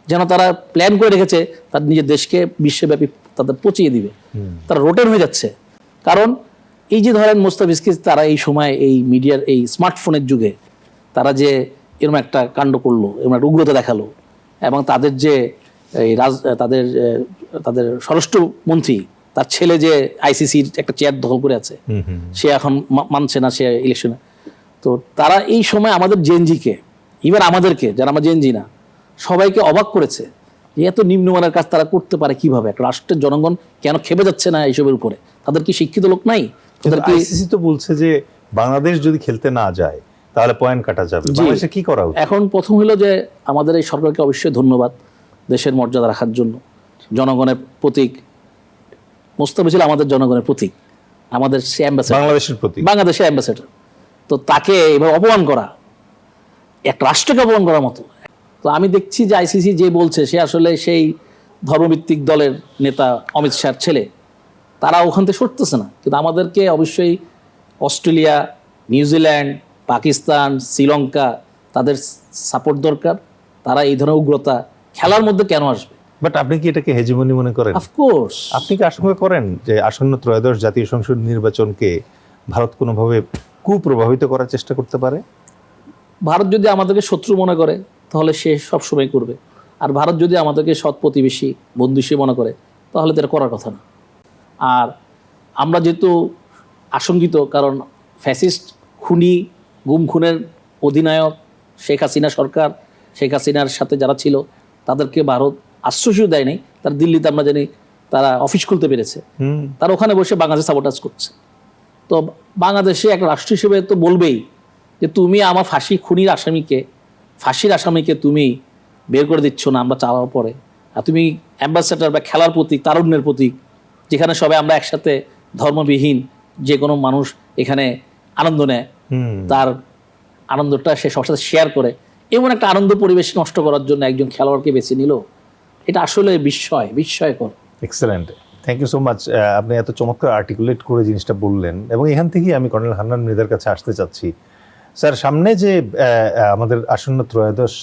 যেন তারা প্ল্যান করে রেখেছে তার নিজের দেশকে বিশ্বব্যাপী তাদের পচিয়ে দিবে, তারা রোটেট হয়ে যাচ্ছে। কারণ এই যে ধরেন মুস্তাফিজকে তারা এই সময় এই মিডিয়ার এই স্মার্টফোনের যুগে তারা যে এরকম একটা কাণ্ড করলো, এরকম একটা উগ্রতা দেখালো, এবং তাদের যে এই তাদের স্বরাষ্ট্রমন্ত্রী, তার ছেলে যে আইসিসির একটা চেয়ার দখল করে আছে, সে এখন মানছে না সে ইলেকশনে। তো তারা এই সময় আমাদের জেনজিকে, ইভেন আমাদেরকে যারা আমরা জেনজি না, সবাইকে অবাক করেছে যে এত নিম্নমানের কাজ তারা করতে পারে কিভাবে। একটা রাষ্ট্রের জনগণ কেন খেপে যাচ্ছে না এইসবের উপরে? তাদের কি শিক্ষিত লোক নাই? আইসিসি তো বলছে যে বাংলাদেশ যদি খেলতে না যায় তাহলে পয়েন্ট কাটা যাবে। বাংলাদেশে কি করা উচিত? এখন প্রথম হলো যে আমাদের এই সরকারকে অবশ্যই ধন্যবাদ, দেশের মর্যাদা রাখার জন্য, জনগণের প্রতীক। মুস্তাফিজ ছিল আমাদের জনগণের প্রতীক, আমাদের সে অ্যাম্বাসেডর, বাংলাদেশের প্রতীক, বাংলাদেশের অ্যাম্বাসেডর। তো তাকে এবার অপমান করা, এক রাষ্ট্রকে অপমান করার মতো। তো আমি দেখছি যে আইসিসি যে বলছে সে আসলে সেই ধর্মভিত্তিক দলের নেতা অমিত শাহর ছেলে, তারা ওখান থেকে সরতেছে না। কিন্তু আমাদেরকে অবশ্যই অস্ট্রেলিয়া, নিউজিল্যান্ড, পাকিস্তান, শ্রীলঙ্কা, তাদের সাপোর্ট দরকার। তারা এই ধরনের উগ্রতা খেলার মধ্যে কেন আসবে? বাট আপনি কি এটাকে হেজিমনি মনে করেন? অফকোর্স। আপনি কি আশঙ্কা করেন যে আসন্ন ত্রয়োদশ জাতীয় সংসদ নির্বাচনকে ভারত কোনোভাবে কুপ্রভাবিত করার চেষ্টা করতে পারে? ভারত যদি আমাদেরকে শত্রু মনে করে তাহলে সে সবসময় করবে, আর ভারত যদি আমাদেরকে সৎ প্রতিবেশী বন্ধু হিসেবে মনে করে তাহলে তো এটা করার কথা না। আর আমরা যেহেতু আশঙ্কিত, কারণ ফ্যাসিস্ট খুনি গুম খুনের অধিনায়ক শেখ হাসিনা সরকার, শেখ হাসিনার সাথে যারা ছিল তাদেরকে ভারত আশ্বাসও দেয় নাই। তার দিল্লিতে আমরা জানি তারা অফিস খুলতে পেরেছে, তারা ওখানে বসে বাংলাদেশ সাবোটাজ করছে। তো বাংলাদেশে একটা রাষ্ট্র হিসেবে তো বলবেই যে তুমি আমার ফাঁসির আসামিকে তুমি বের করে দিচ্ছ না আমরা চাওয়ার পরে, আর তুমি অ্যাম্বাসেডর বা খেলার প্রতীক, তারুণ্যের প্রতীক, যেখানে সবাই আমরা একসাথে ধর্মবিহীন যে কোনো মানুষ এখানে আনন্দ নেয়, তার আনন্দটা সে সবার সাথে শেয়ার করে, এমন একটা আনন্দ পরিবেশ নষ্ট করার জন্য একজন খেলোয়াড়কে বেছে নিল, এটা আসলে বিস্ময়কর। Excellent, thank you so much. আপনি এত চমৎকার আর্টিকুলেট করে জিনিসটা বললেন, এবং এখান থেকেই আমি কর্নেল হান্নান মৃধার কাছে আসতে চাচ্ছি। স্যার, সামনে যে আমাদের আসন্ন ত্রয়োদশ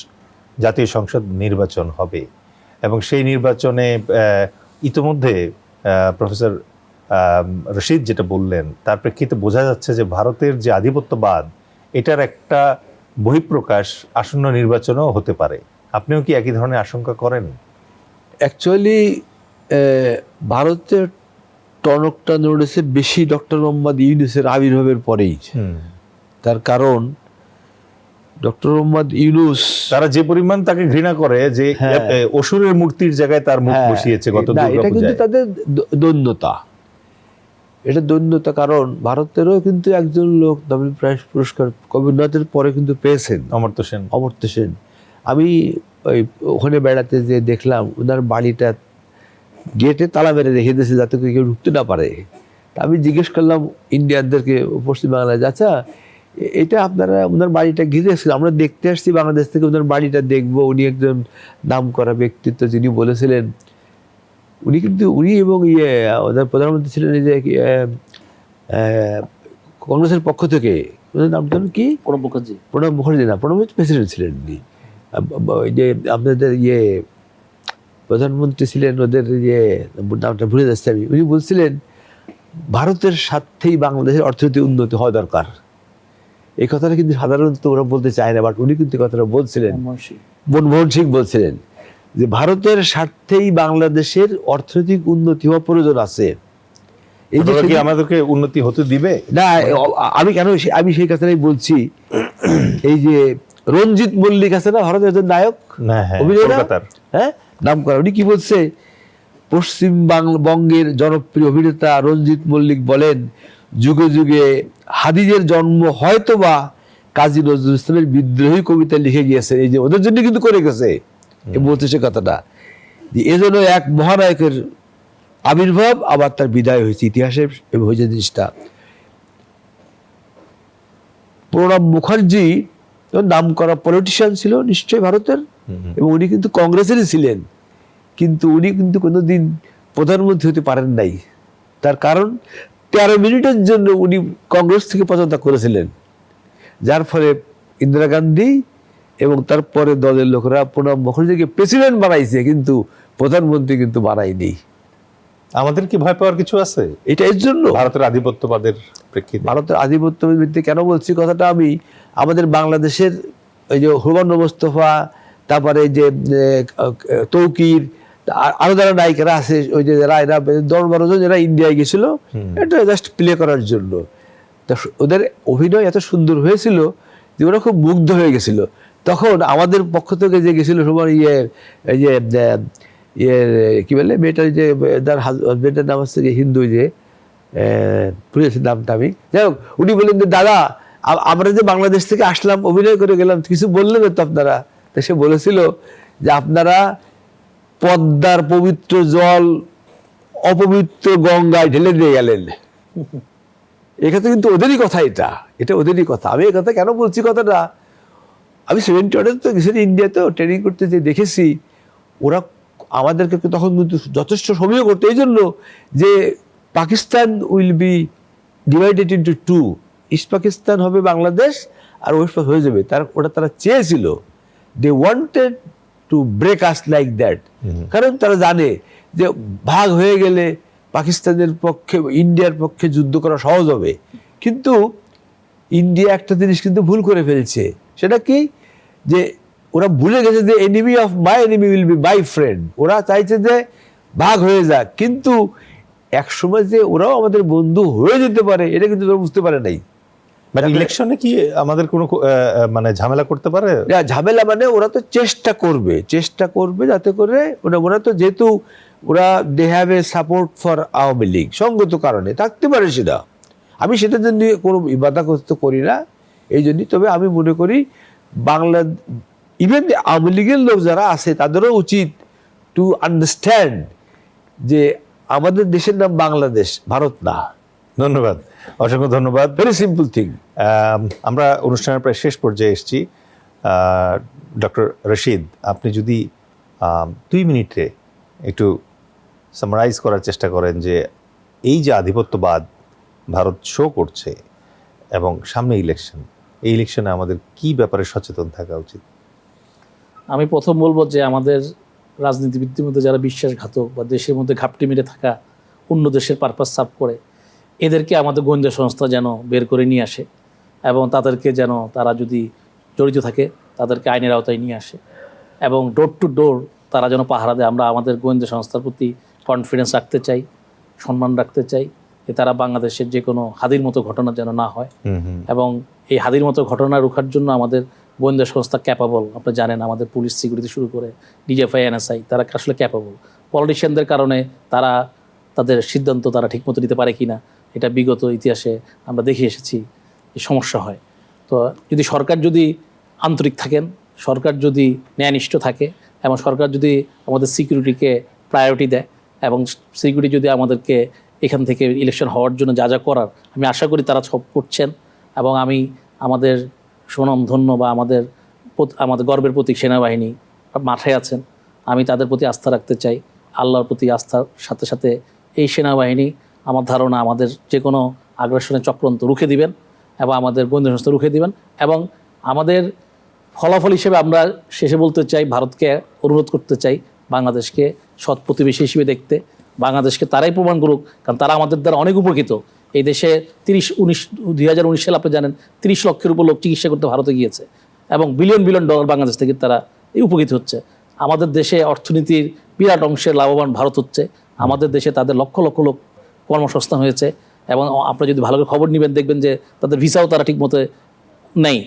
জাতীয় সংসদ নির্বাচন হবে, এবং সেই নির্বাচনে ইতোমধ্যে প্রফেসর রশিদ যেটা বললেন তার প্রেক্ষিতে বোঝা যাচ্ছে যে ভারতের যে আধিপত্যবাদ, এটার একটা বহিঃপ্রকাশ আসন্ন নির্বাচনও হতে পারে। আপনিও কি একই ধরনের আশঙ্কা করেন? অ্যাকচুয়ালি ভারতের টনকটা নড়েছে বেশি ডক্টর মোহাম্মদ ইউনূসের আবির্ভাবের পরেই। তার কারণ ডক্টর মোহাম্মদ ইউনূস, তারা যে পরিমাণ তাকে ঘৃণা করে, যে অসুরের মূর্তির জায়গায় তার মুখ বসিয়েছে গত দুর্গাপূজায়। এটা কিন্তু তাদের দৈন্যতা, এটা দৈন্যতা। কারণ ভারতেরও কিন্তু একজন লোক নোবেল প্রাইজ পুরস্কার কবীরনাথের পরে কিন্তু পেয়েছেন, অমর্ত্য সেন। আমি ওখানে বেড়াতে যে দেখলাম ওনার বাড়িটা গেটে তালা মেরে রেখে দিয়েছে যাতে কেউ ঢুকতে না পারে। আমি জিজ্ঞেস করলাম ইন্ডিয়ানদেরকে পশ্চিমবাংলায়, আচ্ছা এটা আপনারা ওনার বাড়িটা ঘিরে এসেছিল, আমরা দেখতে আসছি বাংলাদেশ থেকে, ওনার বাড়িটা দেখবো। উনি একজন নাম করা ব্যক্তিত্ব, যিনি বলেছিলেন, উনি এবং ওদের প্রধানমন্ত্রী ছিলেন এই যে কংগ্রেসের পক্ষ থেকে, ওদের নামটা কি? প্রণব মুখার্জি না, প্রণব প্রেসিডেন্ট ছিলেন উনি। যে আপনাদের প্রধানমন্ত্রী ছিলেন ওদের, নামটা ভুলে যাচ্ছে আমি। উনি বলছিলেন ভারতের সাথেই বাংলাদেশের অর্থনৈতিক উন্নতি হওয়া দরকার। এই কথাটা কিন্তু সাধারণত ওরা বলতে চায় না, বাট উনি কিন্তু কথাটা বলছিলেন, মনমোহন সিং বলছিলেন যে ভারতের স্বার্থেই বাংলাদেশের অর্থনৈতিক উন্নতি হওয়া প্রয়োজন আছে। এই যে কি আমাদেরকে উন্নতি হতে দিবে না, আমি সেই কথাটাই বলছি। এই যে রঞ্জিত মল্লিক আছে না, ভারতের একজন নায়ক, হ্যাঁ নাম করা, উনি কি বলছে? পশ্চিম বঙ্গের জনপ্রিয় অভিনেতা রঞ্জিত মল্লিক বলেন, যুগে যুগে হাদিজের জন্ম হয়তোবা কাজী নজরুল ইসলামের বিদ্রোহী কবিতা লিখে গিয়েছে, এই যে ওদের জন্য কিন্তু করে গেছে। বলছে সে কথাটা, এজন্য এক মহানায়কের আবির্ভাব আবার তার বিদায় হয়েছে, ইতিহাসে হয়েছে জিনিসটা। প্রণব মুখার্জি নাম করা পলিটিশিয়ান ছিল নিশ্চয়ই ভারতের, এবং উনি কিন্তু কংগ্রেসেরই ছিলেন, কিন্তু উনি কিন্তু কোনোদিন প্রধানমন্ত্রী হতে পারেন নাই। তার কারণ 13 মিনিটের জন্য উনি কংগ্রেস থেকে পদত্যাগ করেছিলেন, যার ফলে ইন্দিরা গান্ধী এবং তারপরে দলের লোকেরা প্রণব মুখার্জিকে প্রেসিডেন্ট বানাইছে, কিন্তু প্রধানমন্ত্রী কিন্তু বানায়নি। আমাদের কি ভয় পাওয়ার কিছু আছে এটা? এর জন্য ভারতের আধিপত্যবাদের প্রেক্ষিতে, ভারতের আধিপত্যবাদের ভিত্তিতে কেন বলছি কথাটা, আমি আমাদের বাংলাদেশের ওই যে হুমায়ুন মোস্তফা, তারপরে যে তৌকির, আরো যারা নায়িকারা আছে, ওই যে যারা এরা 10-12 জন যারা ইন্ডিয়ায় গেছিল, এটা জাস্ট প্লে করার জন্য। তা ওদের অভিনয় এত সুন্দর হয়েছিল যে ওরা খুব মুগ্ধ হয়ে গেছিল। তখন আমাদের পক্ষ থেকে যে গেছিল সবার কি বলে মেয়েটার, যে তার হাজবেন্ডের নাম হচ্ছে হিন্দু, যে পুলিশের নামটা আমি, যাই হোক, উনি বললেন যে দাদা আমরা যে বাংলাদেশ থেকে আসলাম, অভিনয় করে গেলাম, কিছু বললেন তো আপনারা? তা সে বলেছিল যে আপনারা পদ্মার পবিত্র জল অপবিত্র গঙ্গায় ঢেলে দিয়ে গেলেন। এখানে কিন্তু ওদেরই কথা, এটা ওদেরই কথা। আমি এই কথা কেন বলছি কথাটা, আমি 71 তো গেছি ইন্ডিয়াতেও ট্রেনিং করতে, যে দেখেছি ওরা আমাদেরকে তখন কিন্তু যথেষ্ট সময় করতো, এই জন্য যে Pakistan will be divided into 2, east Pakistan হবে বাংলাদেশ আর ওয়েস্ট হয়ে যাবে, ওটা তারা চেয়েছিল। They wanted to break us like that. কারণ তারা জানে যে ভাগ হয়ে গেলে পাকিস্তানের পক্ষে, ইন্ডিয়ার পক্ষে যুদ্ধ করা সহজ হবে। কিন্তু ইন্ডিয়া একটা জিনিস কিন্তু ভুল করে ফেলছে, সেটা কি, যে ওরা ভুলে গেছে যে enemy of my enemy will be my friend. ওরা চাইছে যে ভাগ হয়ে যাক, কিন্তু একসময় যে ওরাও আমাদের বন্ধু হয়ে যেতে পারে এটা কিন্তু ওরা বুঝতে পারে নাই। মানে ইলেকশনে কি আমাদের কোনো মানে ঝামেলা করতে পারে? ঝামেলা মানে ওরা তো চেষ্টা করবে যাতে করে ওরা তো, যেহেতু ওরা they have a support for Awami League, সঙ্গত কারণে থাকতে পারে সেটা, আমি সেটার জন্য কোনো বাধাগ্রস্ত করি না এই জন্যই। তবে আমি মনে করি বাংলা, ইভেন আওয়ামী লীগের লোক যারা আছে তাদেরও উচিত টু আন্ডারস্ট্যান্ড যে আমাদের দেশের নাম বাংলাদেশ, ভারত না। ধন্যবাদ, অসংখ্য ধন্যবাদ। Very simple thing. আমরা অনুষ্ঠানের প্রায় শেষ পর্যায়ে এসেছি। ডক্টর রশিদ, আপনি যদি 2 মিনিটে একটু সামারাইজ করার চেষ্টা করেন যে এই যে আধিপত্যবাদ ভারত শো করছে এবং সামনে ইলেকশন, এই ইলেকশনে আমাদের কি ব্যাপারে সচেতন থাকা উচিত? আমি প্রথম বলবো যে আমাদের রাজনীতিবিদদের মধ্যে যারা বিশ্বাসঘাতক বা দেশের মধ্যে ঘাপটি মেরে থাকা, অন্য দেশের পারপাস সার্ভ করে, এদেরকে আমাদের গোয়েন্দা সংস্থা যেন বের করে নিয়ে আসে এবং তাদেরকে যেন, তারা যদি জড়িত থাকে তাদেরকে আইনের আওতায় নিয়ে আসে এবং ডোর টু ডোর তারা যেন পাহারা দেয়। আমরা আমাদের গোয়েন্দা সংস্থার প্রতি কনফিডেন্স রাখতে চাই, সম্মান রাখতে চাই, যে তারা বাংলাদেশের যে কোনো হাদির মতো ঘটনা যেন না হয়। এবং এই হাদির মতো ঘটনা রোখার জন্য আমাদের গোয়েন্দা সংস্থা ক্যাপাবল। আপনি জানেন আমাদের পুলিশ, সিকিউরিটি শুরু করে ডিজিএফআই, এনএসআই, তারা আসলে ক্যাপাবল। পলিটিশিয়ানদের কারণে তারা তাদের সিদ্ধান্ত তারা ঠিকমতো নিতে পারে কি না, এটা বিগত ইতিহাসে আমরা দেখে এসেছি এই সমস্যা হয়। তো যদি সরকার যদি আন্তরিক থাকেন, সরকার যদি ন্যায়নিষ্ঠ থাকে এবং সরকার যদি আমাদের সিকিউরিটিকে প্রায়োরিটি দেয় এবং সিকিউরিটি যদি আমাদেরকে এখান থেকে ইলেকশন হওয়ার জন্য যা যা করার, আমি আশা করি তারা সব করছেন। এবং আমি আমাদের সুনামধন্য বা আমাদের গর্বের প্রতীক সেনাবাহিনী মাঠে আছেন, আমি তাদের প্রতি আস্থা রাখতে চাই। আল্লাহর প্রতি আস্থার সাথে সাথে এই সেনাবাহিনী আমার ধারণা আমাদের যে কোনো আগ্রাসনের চক্রান্ত রুখে দিবেন এবং আমাদের গোয়েন্দা সংস্থা রুখে দিবেন। এবং আমাদের ফলাফল হিসেবে আমরা শেষে বলতে চাই, ভারতকে অনুরোধ করতে চাই বাংলাদেশকে সৎ প্রতিবেশী হিসেবে দেখতে। বাংলাদেশকে তারাই প্রমাণ করুক, কারণ তারা আমাদের দ্বারা অনেক উপকৃত। এই দেশে 2019 সালে আপনি জানেন 30 লক্ষের উপর লোক চিকিৎসা করতে ভারতে গিয়েছে এবং বিলিয়ন বিলিয়ন ডলার বাংলাদেশ থেকে তারা এই উপকৃত হচ্ছে। আমাদের দেশে অর্থনীতির বিরাট অংশের লাভবান ভারত হচ্ছে। আমাদের দেশে তাদের লক্ষ লক্ষ লোক কর্মসংস্থান হয়েছে এবং আপনি যদি ভালো করে খবর নেবেন দেখবেন যে তাদের ভিসাও তারা ঠিকমতো নেই।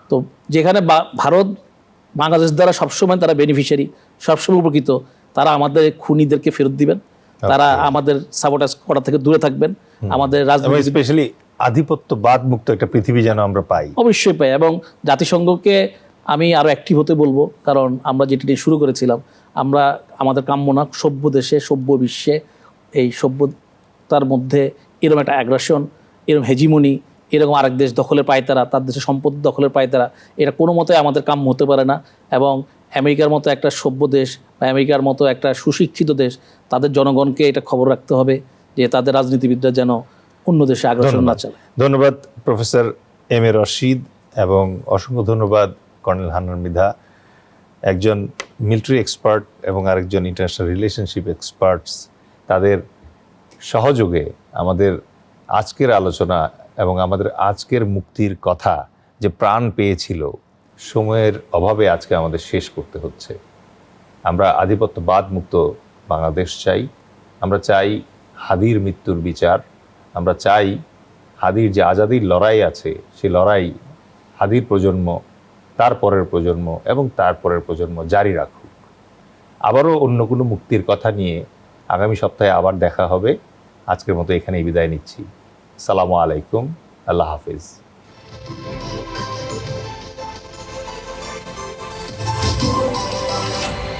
তো যেখানে ভারত বাংলাদেশ দ্বারা সবসময় তারা বেনিফিশিয়ারি, সবসময় উপকৃত, তারা আমাদের খুনিদেরকে ফেরত দিবেন, তারা আমাদের সাবোটাজ করা থেকে দূরে থাকবেন। আমাদের রাজনীতি স্পেশালি আধিপত্যবাদ মুক্ত একটা পৃথিবী যেন আমরা পাই। অবশ্যই পাই। এবং জাতিসংঘকে আমি আরও অ্যাক্টিভ হতে বলবো, কারণ আমরা যেটি নিয়ে শুরু করেছিলাম, আমরা আমাদের কাম্য না সভ্য দেশে, সভ্য বিশ্বে, এই সভ্যতার মধ্যে এরকম একটা অ্যাগ্রেশন, এরকম হেজিমনি, এরকম আরেক দেশ দখলের পায়তারা, তার দেশের সম্পদ দখলের পায়তারা, এটা কোনো মতেই আমাদের কাম্য হতে পারে না। এবং আমেরিকার মতো একটা সভ্য দেশ বা আমেরিকার মতো একটা সুশিক্ষিত দেশ, তাদের জনগণকে এটা খবর রাখতে হবে যে তাদের রাজনীতিবিদরা যেন অন্য দেশে আগ্রাসন না চালায়। ধন্যবাদ প্রফেসর এম এ রশিদ এবং অসংখ্য ধন্যবাদ কর্নেল হান্নান মৃধা, একজন মিলিটারি এক্সপার্ট এবং আরেকজন ইন্টারন্যাশনাল রিলেশনশিপ এক্সপার্টস। তাদের সহযোগে আমাদের আজকের আলোচনা এবং আমাদের আজকের মুক্তির কথা যে প্রাণ পেয়েছিল, সময়ের অভাবে আজকে আমাদের শেষ করতে হচ্ছে। আমরা আধিপত্যবাদ মুক্ত বাংলাদেশ চাই। আমরা চাই হাদির মৃত্যুর বিচার। আমরা চাই হাদির যে আজাদির লড়াই আছে, সেই লড়াই হাদির প্রজন্ম, তার পরের প্রজন্ম এবং তার পরের প্রজন্ম জারি রাখুক। আবারও অন্য কোনো মুক্তির কথা নিয়ে আগামী সপ্তাহে আবার দেখা হবে। আজকের মতো এখানেই বিদায় নিচ্ছি। আসসালামু আলাইকুম, আল্লাহ হাফিজ।